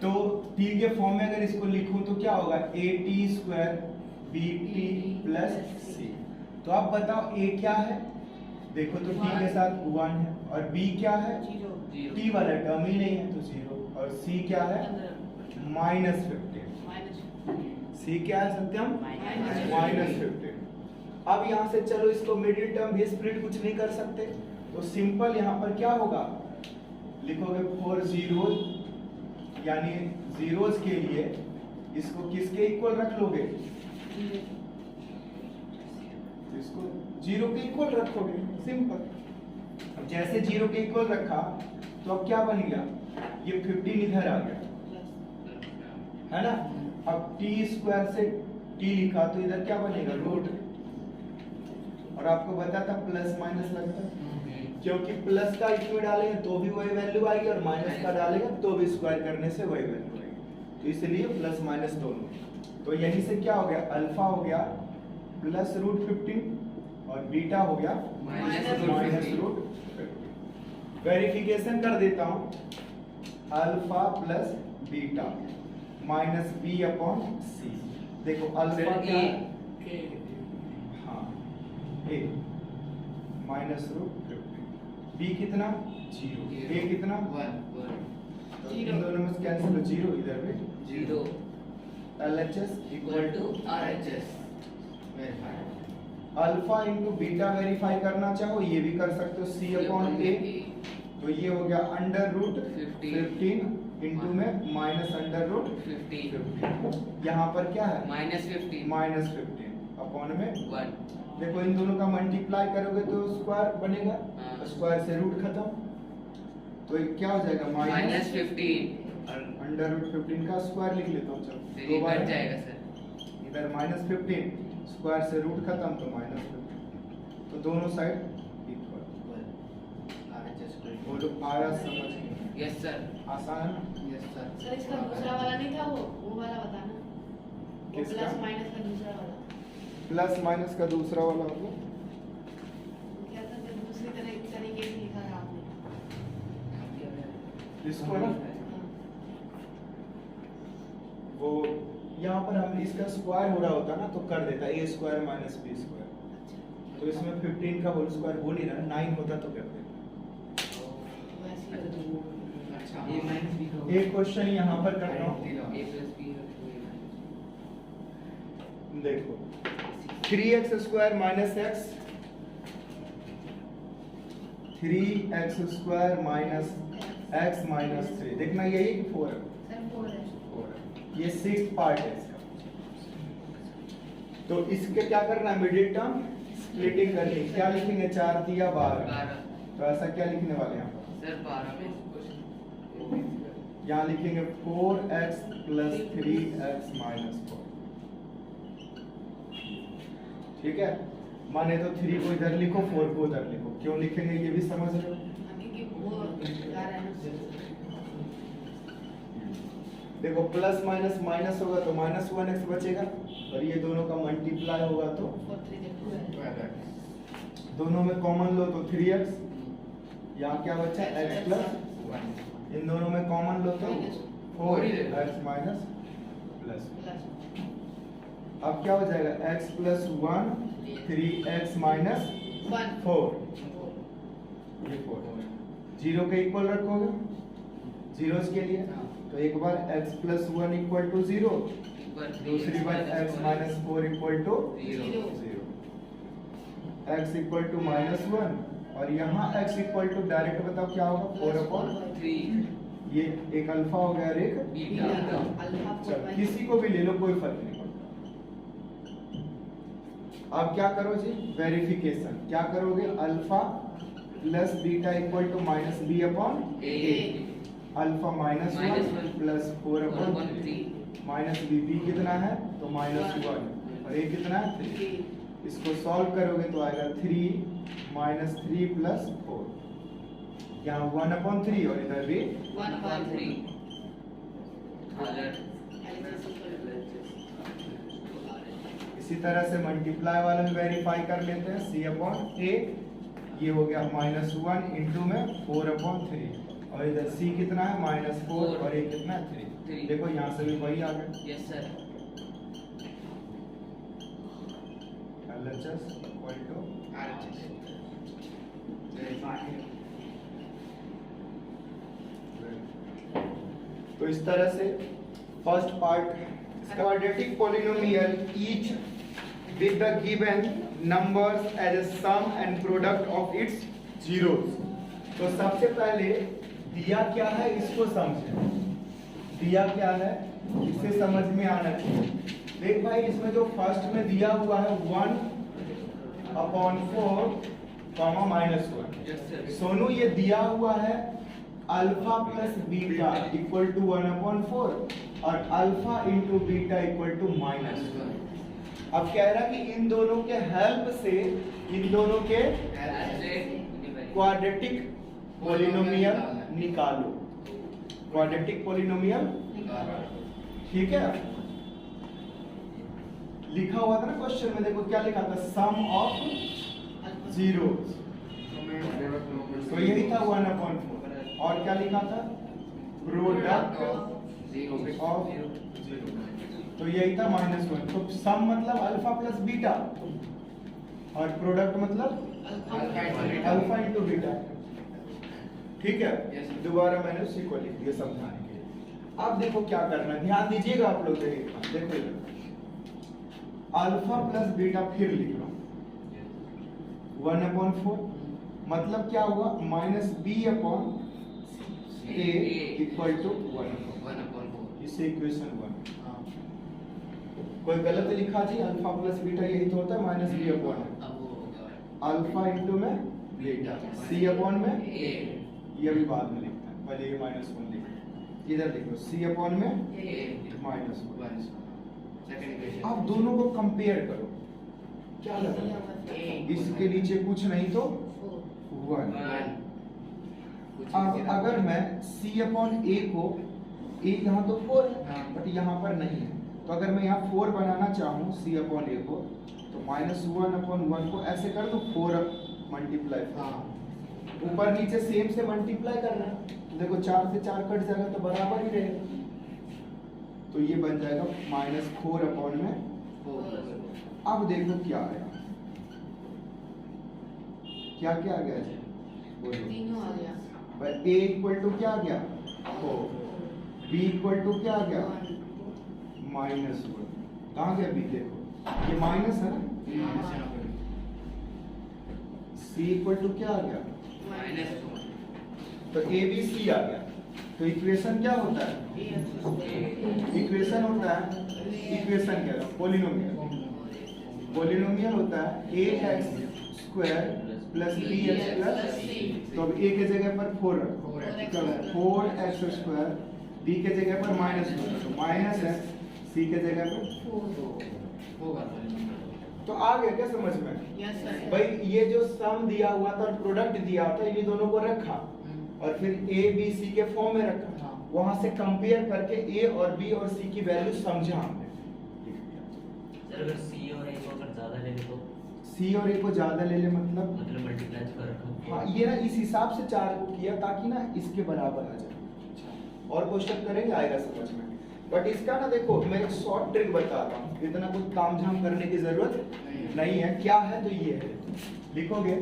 [SPEAKER 1] तो t के फॉर्म में अगर इसको लिखूं तो क्या होगा at² bt प्लस c। तो आप बताओ a क्या है, देखो तो t के साथ 1 है, और b क्या है,
[SPEAKER 2] जीरो
[SPEAKER 1] t वाला टर्म ही नहीं है तो 0, और c क्या है -15,
[SPEAKER 2] माइनस
[SPEAKER 1] c क्या है सत्यम -15। अब यहाँ से चलो इसको मिडिल टर्म भी स्प्लिट कुछ नहीं कर सकते, तो सिंपल यहाँ पर क्या होगा, लिखोगे 4 zeros, यानी जीरोस के लिए इसको किसके इक्वल रख लोगे, इसको 0 के इक्वल रखोगे, सिंपल। अब जैसे 0 के इक्वल रखा तो अब क्या बन गया, ये 15 इधर आ गया, है ना। अब t² से t लिखा तो इधर क्या बनेगा रूट, और आपको बताया था प्लस माइनस लगता है, क्योंकि प्लस का इसमें डालेंगे तो भी वही वैल्यू आएगी, और माइनस का डालेंगे तो भी स्क्वायर करने से वही वैल्यू आएगी, तो इसलिए प्लस माइनस दोनों। तो यहीं से क्या हो गया, अल्फा हो गया प्लस रूट 15 और बीटा हो गया माइनस रूट 15। वेरिफिकेशन कर देता हूं, alpha plus beta minus B upon C. देखो अल्फा क्या है, हाँ ए माइनस रूट 15, बी कितना 0, ए कितना
[SPEAKER 4] 1
[SPEAKER 1] तो इन दोनों में कैंसिल हो, 0 इधर भी
[SPEAKER 3] 0
[SPEAKER 1] LHS
[SPEAKER 3] equal to RHS।
[SPEAKER 1] Alpha into beta verify करना चाहो ये भी कर सकते हो, c अपॉन ए, तो ये हो गया अंडर रूट 15 इंटू में माइनस अंडर रूट
[SPEAKER 3] 15
[SPEAKER 1] यहाँ पर क्या है
[SPEAKER 3] -15
[SPEAKER 1] माइनस 15 अपॉन में
[SPEAKER 3] 1
[SPEAKER 1] देखो इन दोनों का मल्टीप्लाई करोगे तो स्क्वायर बनेगा,
[SPEAKER 3] हाँ।
[SPEAKER 1] स्क्वायर से रूट खत्म, तो ये क्या हो जाएगा माइनस
[SPEAKER 3] -15 और
[SPEAKER 1] अंडर रूट 15 का स्क्वायर लिख लेता हूँ, चलो
[SPEAKER 3] फिर
[SPEAKER 1] दो
[SPEAKER 3] ये
[SPEAKER 1] बार
[SPEAKER 3] कट जाएगा सर।
[SPEAKER 1] इधर -15 स्क्वायर से रूट खत्म तो -15, तो दोनों साइड इक्वल। बोलो आया समझ में,
[SPEAKER 3] यस सर।
[SPEAKER 1] आसान है ना।
[SPEAKER 2] सर इसका दूसरा वाला नहीं था, वो वाला बताना, वो
[SPEAKER 1] किसका?
[SPEAKER 2] प्लस माइनस का दूसरा वाला
[SPEAKER 1] प्लस माइनस का दूसरा वाला होगा,
[SPEAKER 2] क्या था, जब दूसरी तरीके से लिखा था आपने।
[SPEAKER 1] इसको ना वो यहाँ पर हम इसका स्क्वायर हो रहा होता ना तो कर देता ए स्क्वायर माइनस बी स्क्वायर, तो इसमें 15 का होल स्क्वायर हो नहीं रहा, 9 होता तो कर देता।
[SPEAKER 4] अच्छा
[SPEAKER 5] A minus B का
[SPEAKER 1] एक क्वेश्चन यहाँ पर करता हूँ,
[SPEAKER 3] A plus B है तो
[SPEAKER 1] देखो 3x square minus x, 3x square minus x minus 3, देखना यही है कि 4 है?
[SPEAKER 2] सर 4 है।
[SPEAKER 1] 4 है। ये 6 पार्ट है इसका, तो इसके क्या करना है, मिडिल टर्म स्प्लिटिंग करनी है। क्या लिखेंगे, 4 दिया 12,
[SPEAKER 3] 12
[SPEAKER 1] तो ऐसा क्या लिखने वाले हैं यहाँ पर?
[SPEAKER 3] सर 12 में
[SPEAKER 1] यहाँ लिखेंगे 4x प्लस 3x माइनस 4, ठीक है। माने तो 3 को इधर लिखो, 4 को उधर लिखो, क्यों लिखेंगे ये भी समझ रहे हो?
[SPEAKER 2] क्योंकि वो कार है ना।
[SPEAKER 1] देखो प्लस माइनस माइनस होगा तो माइनस 1x बचेगा, और ये दोनों का मल्टीप्लाई होगा तो
[SPEAKER 2] 4 3 2 है।
[SPEAKER 1] दोनों में कॉमन लो तो 3x, यहाँ क्या बचा x प्लस, इन दोनों में कॉमन लो तो 4x माइनस प्लस।
[SPEAKER 2] प्लस
[SPEAKER 1] अब क्या हो जाएगा, x प्लस 1 3x माइनस
[SPEAKER 2] 1
[SPEAKER 1] 4, ये 4 जीरो के इक्वल रखोगे जीरोस के लिए, तो एक बार x प्लस 1 इक्वल टू 0, दूसरी बार x minus 4 equal to 0, x equal to minus 1, और यहाँ x इक्वल टू डायरेक्ट बताओ क्या होगा, 4/3, ये एक अल्फा हो गया और एक
[SPEAKER 3] बीटा।
[SPEAKER 2] अल्फा
[SPEAKER 1] चलो किसी को भी ले लो, कोई फर्क नहीं पड़ता। अब क्या करो जी, वेरिफिकेशन क्या करोगे, alpha plus beta equal to minus B upon A, alpha minus 1 plus 4/3 minus B कितना है तो माइनस 1, और ए कितना है 3, इसको सॉल्व करोगे तो आएगा 3 माइनस 3 प्लस 4, यहाँ 1/3 और इधर भी
[SPEAKER 3] 1/3
[SPEAKER 1] इसी तरह से मल्टीप्लाई वाला में वेरीफाई कर लेते हैं, c/a, ये हो गया -1 इंटू में 4/3, और इधर c कितना है -4 और a कितना है 3, देखो यहाँ से भी वही आ गया,
[SPEAKER 3] yes sir
[SPEAKER 1] LHS equal to तो इस तरह से first part quadratic polynomial each with the given numbers as a sum and product of its zeros। तो सबसे पहले दिया क्या है इसको समझें, दिया क्या है इसे समझ में आना चाहिए। देख भाई इसमें जो फर्स्ट में दिया हुआ है 1/4 -1,
[SPEAKER 3] यस सर
[SPEAKER 1] सोनू ये दिया हुआ है alpha plus beta equal to 1/4 और alpha into beta equal to -1। अब कह रहा कि इन दोनों के हेल्प से इन दोनों के क्वाड्रेटिक पॉलिनोमियल निकालो, क्वाड्रेटिक पॉलिनोमियल, ठीक है। लिखा हुआ था ना क्वेश्चन में, देखो क्या लिखा था, सम ऑफ जीरोस, तो यही था 1/4, और क्या लिखा था, प्रोडक्ट ऑफ जीरो, तो यही था -1। तो सम मतलब अल्फा प्लस बीटा और प्रोडक्ट मतलब अल्फा इंटू बीटा, ठीक है। दोबारा मैंने उसी को लिख दिया समझाने के लिए। अब देखो क्या करना है, ध्यान दीजिएगा आप लोग, देखो अल्फा प्लस बीटा फिर लिख लो 1/4, मतलब क्या होगा -b/a इक्वल टू 1/4, इससे इक्वेशन 1। कोई गलत लिखा जी, अल्फा प्लस बीटा यही तो होता है -b/a, अल्फा इंटू में बीटा, c/में
[SPEAKER 3] ए
[SPEAKER 1] ये भी बाद में लिखना है, पहले ये -1 लिखो, इधर लिखो c/में -1। अब दोनों को कंपेयर करो, क्या लगा, इसके नीचे कुछ नहीं तो 1। अब अगर मैं c/a को, a यहाँ तो 4 है बट यहाँ पर नहीं है, तो अगर मैं यहाँ 4 बनाना चाहूँ c/a को, तो -1/1 को ऐसे कर दो, 4 मल्टीप्लाई, ऊपर नीचे सेम से मल्टीप्लाई करना है, तो देखो 4 से 4 कट जाएगा तो बराबर ही रहेगा, तो ये बन जाएगा -4 अपॉन में। अब देखो क्या आया, क्या क्या आ गया जी, बोलो
[SPEAKER 2] तीनों आ गया।
[SPEAKER 1] भाई a इक्वल टू क्या आ गया 4, b इक्वल टू क्या आ गया -1। कहाँ गया b, देखो ये माइनस है ना, c इक्वल टू क्या आ गया, तो a b c आ गया। तो इक्वेशन क्या होता है, इक्वेशन होता है, इक्वेशन कह रहा हूँ पोलिनोमियल, पोलिनोमियल होता है ax² plus bx plus c। तो अब a के जगह पर 4 रखो, चलो 4x², b के जगह पर -1, तो माइनस है, c के जगह पर। तो आ गया क्या समझ में?
[SPEAKER 2] Yes sir.
[SPEAKER 1] भाई ये जो सम दिया हुआ था और प्रोडक्ट दिया था, ये दोनों को रखा और फिर a b c के फॉर्म में रखा, वहां से कंपेयर करके a और b और c की वैल्यू समझा हमने, लिख दिया।
[SPEAKER 5] सर अगर सी और ए को अगर ज्यादा ले ले तो
[SPEAKER 1] c और a को ज्यादा ले ले मतलब
[SPEAKER 5] मल्टीप्लाई कर रखा।
[SPEAKER 1] हाँ, ये ना इस हिसाब से 4 को किया ताकि ना इसके बराबर आ जाए। और क्वेश्चन करेंगे आएगा समझ में, बट इसका ना देखो मैं एक शॉर्ट ट्रिक बताता हूँ, इतना कुछ तामझाम करने की जरूरत नहीं है। क्या है तो ये है, लिखोगे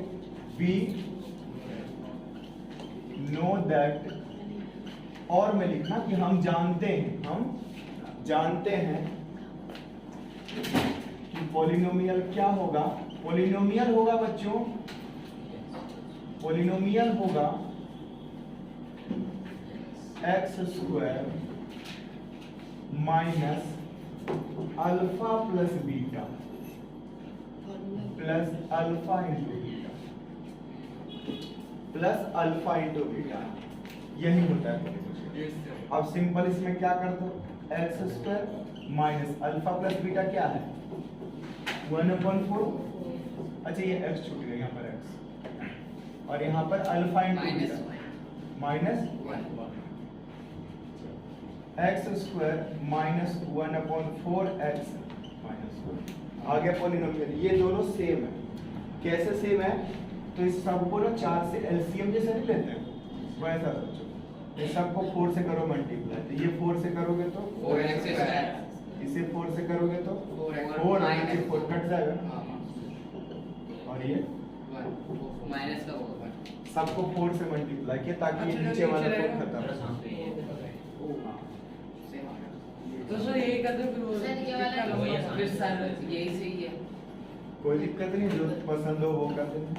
[SPEAKER 1] we know that, और में लिखना कि हम जानते हैं कि पोलिनोमियल क्या होगा। पोलिनोमियल होगा बच्चों, पोलिनोमियल होगा x² minus alpha plus beta plus alpha into beta plus alpha into beta, यही होता है। अब सिंपल इसमें क्या कर दो, x² minus alpha plus beta क्या है 1/4। अच्छा ये x छूट गया, यहाँ पर x और यहाँ पर alpha into beta minus x² minus 1/4x minus 1 आ गया पोलिनोमियल। ये दोनों सेम है, कैसे सेम है, तो इस सबको ना 4 से एलसीएम जैसे नहीं लेते हैं वैसा सोचो, इस सबको 4 से करो मल्टीप्लाई, तो ये 4 से करोगे तो
[SPEAKER 4] 4x²,
[SPEAKER 1] इसे 4 से करोगे तो 4 और ये 4 कट जाएगा, और ये
[SPEAKER 4] माइनस का होगा।
[SPEAKER 1] सबको 4 से मल्टीप्लाई किया ताकि ये नीचे वाला 4 खत्म
[SPEAKER 5] प्लस
[SPEAKER 1] हो।
[SPEAKER 5] यहाँ पे ये
[SPEAKER 3] तो सर यही कर दो फिर वो
[SPEAKER 2] सर, ये वाला
[SPEAKER 3] कितना
[SPEAKER 5] वही
[SPEAKER 3] लंबा?
[SPEAKER 5] है।
[SPEAKER 3] फिर सर यही सही है।
[SPEAKER 1] कोई दिक्कत नहीं, जो पसंद हो वो कर देना।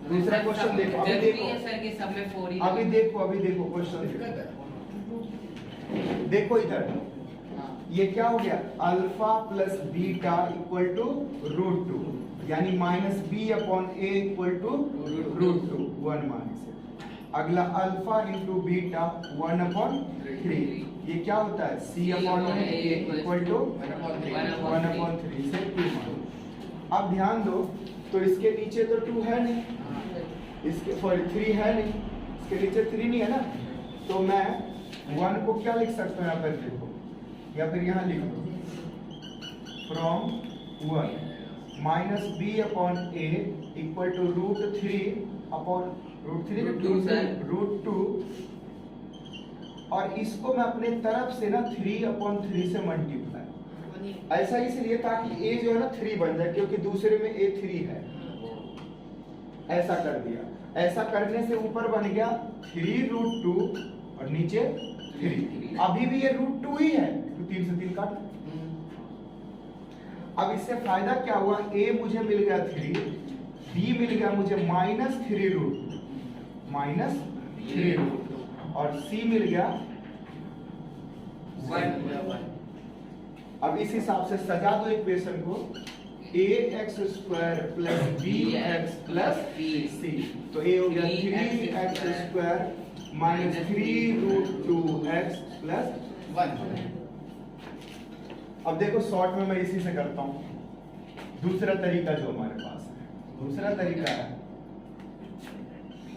[SPEAKER 1] दूसरा क्वेश्चन देखो, अभी
[SPEAKER 3] जरूरी है
[SPEAKER 1] देखो,
[SPEAKER 3] सर कि सब में 4 ही
[SPEAKER 1] अभी देखो क्वेश्चन देखो इधर, ये क्या हो गया, alpha plus beta equal to √2, यानी -b/a इक्वल टू √2, 1 माइनस। अगला अल्फा इंटू बीटा 1/3, ये क्या होता है c/a इक्वल टू 1/3 से 2 मान। अब ध्यान दो, तो इसके नीचे तो 2 है नहीं, इसके सॉरी 3 है नहीं, इसके नीचे 3 नहीं है ना, तो मैं 1 को क्या लिख सकता हूँ यहाँ पर देखो, या फिर यहाँ लिख दो फ्रॉम 1 -b/a इक्वल टू √2 और इसको मैं अपने तरफ से ना 3/3 से मल्टीप्लाई, ऐसा इसलिए ताकि a जो है ना 3 बन जाए, क्योंकि दूसरे में a 3 है, ऐसा कर दिया। ऐसा करने से ऊपर बन गया 3√2 और नीचे 3, अभी भी ये √2 ही है, तो 3 से 3 काट। अब इससे फायदा क्या हुआ, a मुझे मिल गया 3, b मिल गया मुझे -3√2 और c मिल गया 1। अब इस हिसाब से सजा दो इक्वेशन को, ax² plus bx plus c, तो a हो गया 3x² माइनस 3√2x प्लस
[SPEAKER 4] 1।
[SPEAKER 1] अब देखो शॉर्ट में मैं इसी से करता हूँ, दूसरा तरीका जो हमारे पास है, दूसरा तरीका है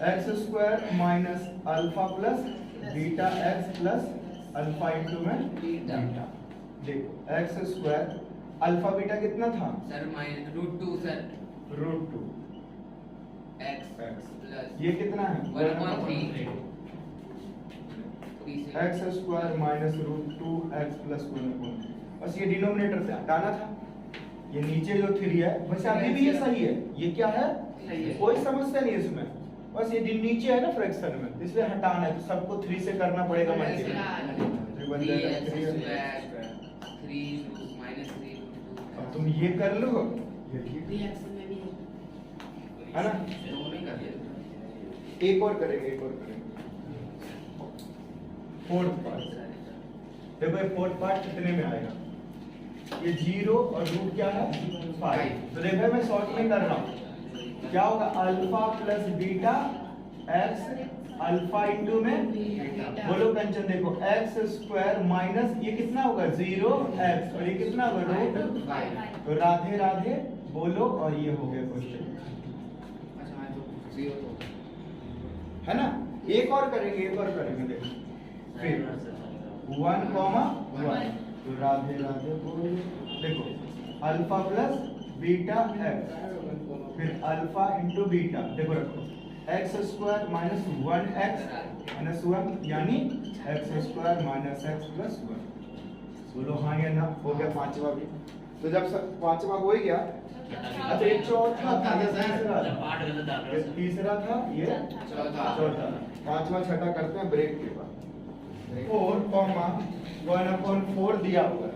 [SPEAKER 1] x² minus alpha plus beta x plus alpha into में बीटा। देखो x² अल्फा बीटा कितना था
[SPEAKER 3] sir √2 sir
[SPEAKER 1] √2
[SPEAKER 3] x
[SPEAKER 1] x,
[SPEAKER 3] plus
[SPEAKER 1] ये कितना है
[SPEAKER 3] 1/3।
[SPEAKER 1] X square minus root 2x plus 1/, बस ये डिनोमिनेटर से हटाना था। ये नीचे जो 3 है वैसे अभी भी ये सही है, ये क्या है
[SPEAKER 4] सही है।
[SPEAKER 1] कोई समस्या नहीं इसमें, बस ये नीचे है ना फ्रैक्शन में, इसलिए हटाना है, तो सबको 3 से करना पड़ेगा मल्टीप्लाई। तो बन जाएगा
[SPEAKER 4] 3 minus 3
[SPEAKER 1] अब तुम ये कर लो, ये ठीक
[SPEAKER 2] रिएक्शन में भी
[SPEAKER 1] है ना।
[SPEAKER 4] नहीं कर दिया।
[SPEAKER 1] एक और करेंगे फोर्थ पार्ट। देखो ये फोर्थ पार्ट कितने में आएगा, ये 0 और रूट क्या है 5। तो देखो मैं शॉर्ट में कर रहा हूँ, क्या होगा alpha plus beta x alpha into में बोलो कंचन, देखो एक्स स्क्वायर माइनस ये कितना होगा 0x और ये कितना होगा रूट 5। तो राधे राधे बोलो, और ये हो गया क्वेश्चन,
[SPEAKER 4] अच्छा हाँ तो 0 तो
[SPEAKER 1] है ना। एक और करेंगे देखो फिर 1,1 तो राधे राधे बोलो, देखो अल्फा प्लस बीटा एक्स फिर अल्फा इंटू बीटा, देखो रखो x square minus 1x minus 1 यानी x square minus x plus 1। बोलो हाँ या ना, हो गया पांचवा भी। तो जब पांचवा हो ही गया, अच्छा ये चौथा था, ये तीसरा था,
[SPEAKER 5] पार्ट गलत आ रहा
[SPEAKER 1] ये
[SPEAKER 5] है।
[SPEAKER 1] तीसरा था, ये चौथा। पांचवा छठा करते हैं ब्रेक के बाद। 4,1/4 दिया हुआ है,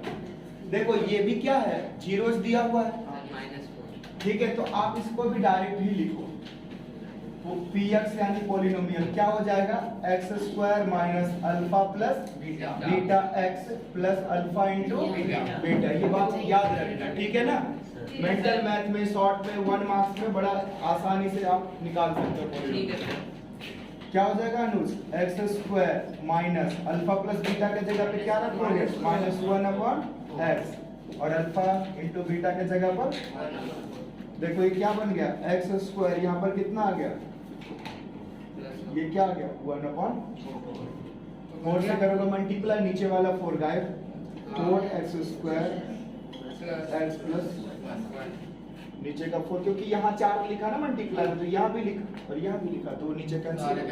[SPEAKER 1] देखो ये भी क्या है जीरोस दिया हुआ है,
[SPEAKER 4] -4
[SPEAKER 1] ठीक है। तो आप इसको भी डायरेक्ट ही लिखो, वो px यानी पॉलिनोमियल क्या हो जाएगा x square minus alpha plus beta x plus alpha into beta. ये बात याद रखना, ठीक है ना। मेंटल मैथ में शॉर्ट में 1 मार्क्स में बड़ा आसानी से आप निकाल सकते हो
[SPEAKER 4] ठीक
[SPEAKER 1] पॉलिनोमियल।
[SPEAKER 4] है।
[SPEAKER 1] क्या हो जाएगा अनुज X square minus alpha plus beta के जगह पे क्या रखोगे -1/x और अल्फा इंटू बीटा के जगह पर देखो ये क्या बन गया एक्स स्क्वायर, यहाँ पर कितना आ गया, ये क्या आ गया 1/4 से करोगे मल्टीप्लाई, नीचे वाला 4 गायब, 4x स्क्वायर एक्स प्लस नीचे का 4, क्योंकि यहाँ 4 लिखा ना मल्टीप्लाई में, तो यहाँ भी लिखा और यहाँ भी लिखा, तो नीचे कैंसिल हो गया।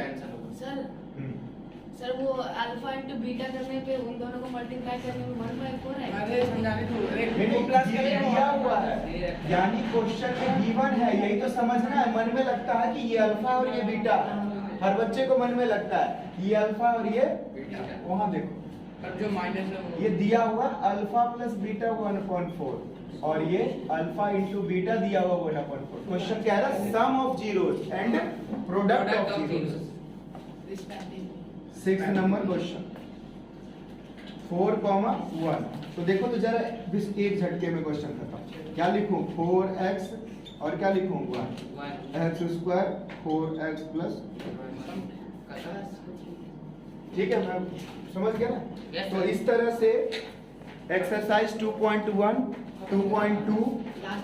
[SPEAKER 2] सर वो अल्फा इंटू बीटा करने पे उन दोनों को मल्टीप्लाई करने में 1/4 है।
[SPEAKER 1] नहीं, ये दिया हुआ है यानी क्वेश्चन में गिवन है, यही तो समझना है। मन में लगता है कि ये अल्फा और ये बीटा है, हर बच्चे को मन में लगता है ये अल्फा और ये, वहां देखो
[SPEAKER 4] अब जो माइनस है वो
[SPEAKER 1] ये दिया हुआ अल्फा प्लस बीटा 1/4 और ये अल्फा इंटू बीटा दिया हुआ 1/4। क्वेश्चन क्या है sum of zeros and product of zeros.
[SPEAKER 2] Respectively
[SPEAKER 1] 6 number question 4,1। तो देखो तो जरा एक झटके में क्वेश्चन खत्म। क्या लिखूं 4x और क्या लिखूं 1 एक्स स्क्वायर 4x प्लस, ठीक है मैं समझ गया ना।
[SPEAKER 3] Yes,
[SPEAKER 1] तो
[SPEAKER 3] sir.
[SPEAKER 1] इस तरह से एक्सरसाइज 2.1 2.2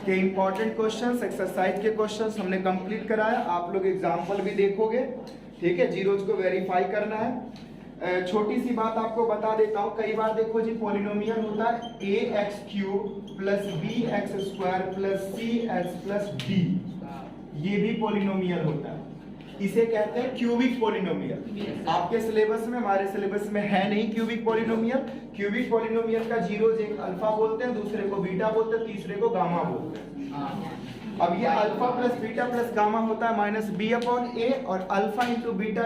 [SPEAKER 1] के इंपॉर्टेंट क्वेश्चंस, एक्सरसाइज के क्वेश्चंस हमने कंप्लीट कराया। आप लोग एग्जाम्पल भी देखोगे, ठीक है। जीरोज को वेरीफाई करना है। छोटी सी बात आपको बता देता हूँ, कई बार देखो जी पॉलिनोमियल होता है ax³ plus bx² plus cx plus d, ये भी पॉलिनोमियल होता है, इसे कहते हैं क्यूबिक पॉलिनोमियल। आपके सिलेबस में, हमारे सिलेबस में है नहीं क्यूबिक पॉलिनोमियल। क्यूबिक पॉलिनोमियल का जीरोज एक अल्फा बोलते हैं, दूसरे को बीटा बोलते हैं, तीसरे को गामा बोलते हैं। अब ये alpha plus beta plus gamma होता है -b/a और alpha into beta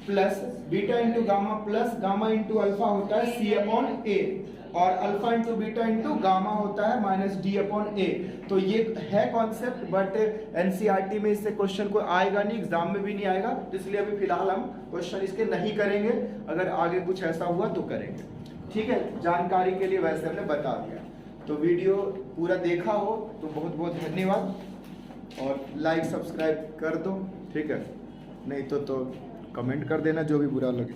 [SPEAKER 1] plus beta into gamma plus gamma into alpha होता है c/a और alpha into beta into gamma होता है -d/a। तो ये है कॉन्सेप्ट, बट एनसीईआरटी में इससे क्वेश्चन को आएगा नहीं, एग्जाम में भी नहीं आएगा, इसलिए अभी फिलहाल हम क्वेश्चन इसके नहीं करेंगे। अगर आगे कुछ ऐसा हुआ तो करेंगे, ठीक है। जानकारी के लिए वैसे हमने बता दिया। तो वीडियो पूरा देखा हो तो बहुत बहुत धन्यवाद, और लाइक सब्सक्राइब कर दो, ठीक है। नहीं तो कमेंट कर देना जो भी बुरा लगे।